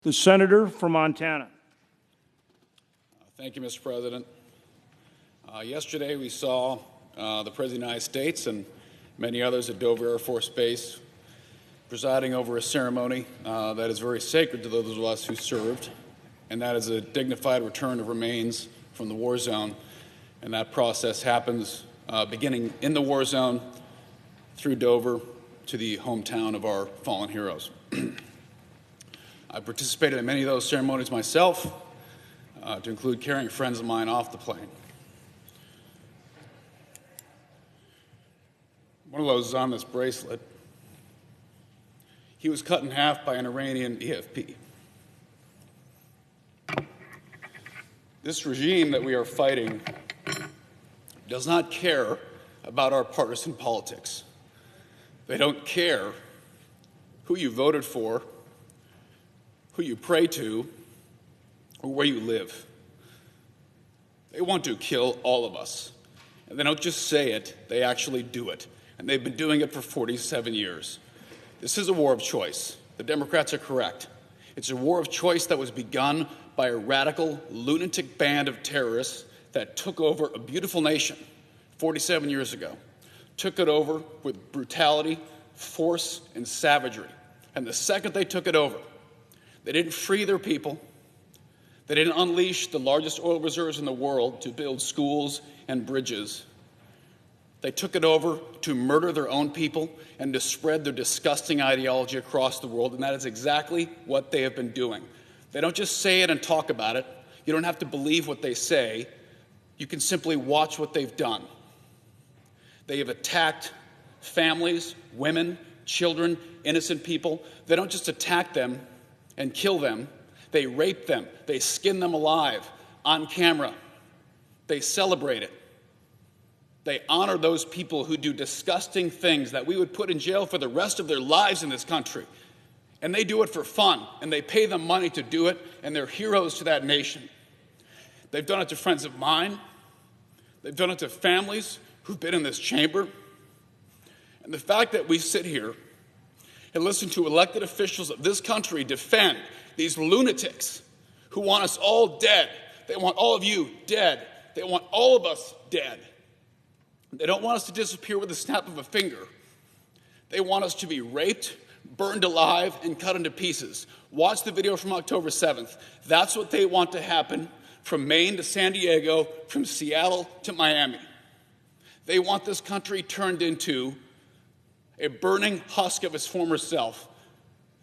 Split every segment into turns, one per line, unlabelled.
The senator from Montana.
Thank you, Mr. President. Yesterday we saw the President of the United States and many others at Dover Air Force Base presiding over a ceremony that is very sacred to those of us who served, and that is a dignified return of remains from the war zone. And that process happens beginning in the war zone through Dover to the hometown of our fallen heroes. I participated in many of those ceremonies myself, to include carrying friends of mine off the plane. One of those is on this bracelet. He was cut in half by an Iranian EFP. This regime that we are fighting does not care about our partisan politics. They don't care who you voted for, who you pray to, or where you live. They want to kill all of us. And they don't just say it, they actually do it. And they've been doing it for 47 years. This is a war of choice. The Democrats are correct. It's a war of choice that was begun by a radical, lunatic band of terrorists that took over a beautiful nation 47 years ago. Took it over with brutality, force, and savagery. And the second they took it over, they didn't free their people. They didn't unleash the largest oil reserves in the world to build schools and bridges. They took it over to murder their own people and to spread their disgusting ideology across the world, and that is exactly what they have been doing. They don't just say it and talk about it. You don't have to believe what they say. You can simply watch what they've done. They have attacked families, women, children, innocent people. They don't just attack them and kill them. They rape them. They skin them alive on camera. They celebrate it. They honor those people who do disgusting things that we would put in jail for the rest of their lives in this country. And they do it for fun, and they pay them money to do it, and they're heroes to that nation. They've done it to friends of mine. They've done it to families who've been in this chamber. And the fact that we sit here and listen to elected officials of this country defend these lunatics who want us all dead. They want all of you dead. They want all of us dead. They don't want us to disappear with the snap of a finger. They want us to be raped, burned alive, and cut into pieces. Watch the video from October 7th. That's what they want to happen from Maine to San Diego, from Seattle to Miami. They want this country turned into a burning husk of its former self.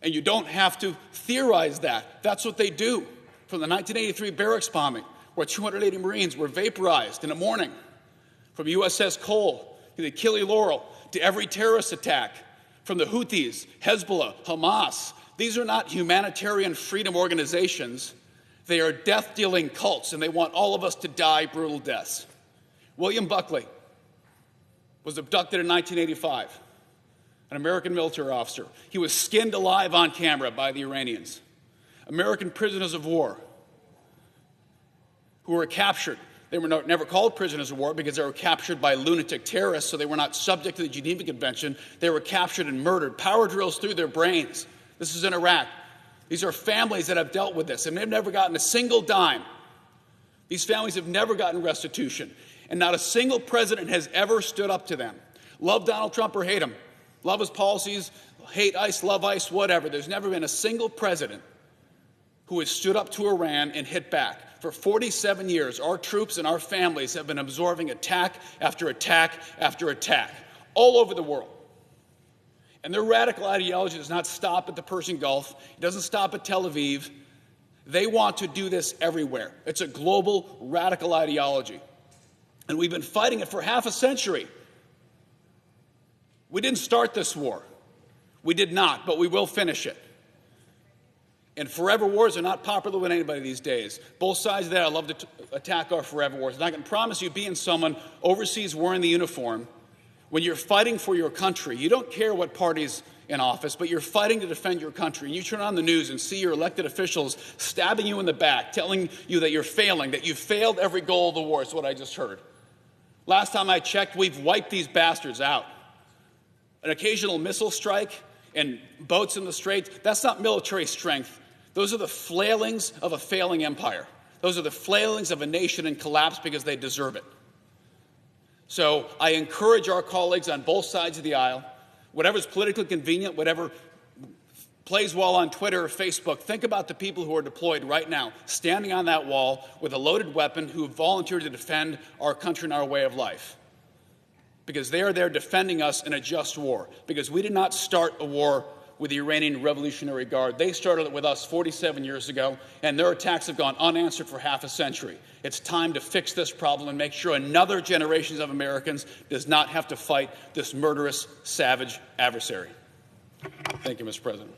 And you don't have to theorize that. That's what they do. From the 1983 barracks bombing, where 280 Marines were vaporized in a morning, from USS Cole to the Achille Laurel to every terrorist attack, from the Houthis, Hezbollah, Hamas. These are not humanitarian freedom organizations. They are death-dealing cults, and they want all of us to die brutal deaths. William Buckley was abducted in 1985, an American military officer. He was skinned alive on camera by the Iranians. American prisoners of war who were captured. They were never called prisoners of war because they were captured by lunatic terrorists, so they were not subject to the Geneva Convention. They were captured and murdered, power drills through their brains. This is in Iraq. These are families that have dealt with this, and they've never gotten a single dime. These families have never gotten restitution, and not a single president has ever stood up to them. Love Donald Trump or hate him. Love his policies, hate ICE, love ICE, whatever. There's never been a single president who has stood up to Iran and hit back. For 47 years, our troops and our families have been absorbing attack after attack after attack all over the world. And their radical ideology does not stop at the Persian Gulf. It doesn't stop at Tel Aviv. They want to do this everywhere. It's a global radical ideology. And we've been fighting it for half a century. We didn't start this war. We did not, but we will finish it. And forever wars are not popular with anybody these days. Both sides of that, I love to attack our forever wars. And I can promise you, being someone overseas wearing the uniform, when you're fighting for your country, you don't care what party's in office, but you're fighting to defend your country. And you turn on the news and see your elected officials stabbing you in the back, telling you that you're failing, that you've failed every goal of the war, is what I just heard. Last time I checked, we've wiped these bastards out. An occasional missile strike and boats in the straits, that's not military strength. Those are the flailings of a failing empire. Those are the flailings of a nation in collapse because they deserve it. So I encourage our colleagues on both sides of the aisle, whatever's politically convenient, whatever plays well on Twitter or Facebook, think about the people who are deployed right now, standing on that wall with a loaded weapon, who have volunteered to defend our country and our way of life. Because they are there defending us in a just war. Because we did not start a war with the Iranian Revolutionary Guard. They started it with us 47 years ago, and their attacks have gone unanswered for half a century. It's time to fix this problem and make sure another generation of Americans does not have to fight this murderous, savage adversary. Thank you, Mr. President.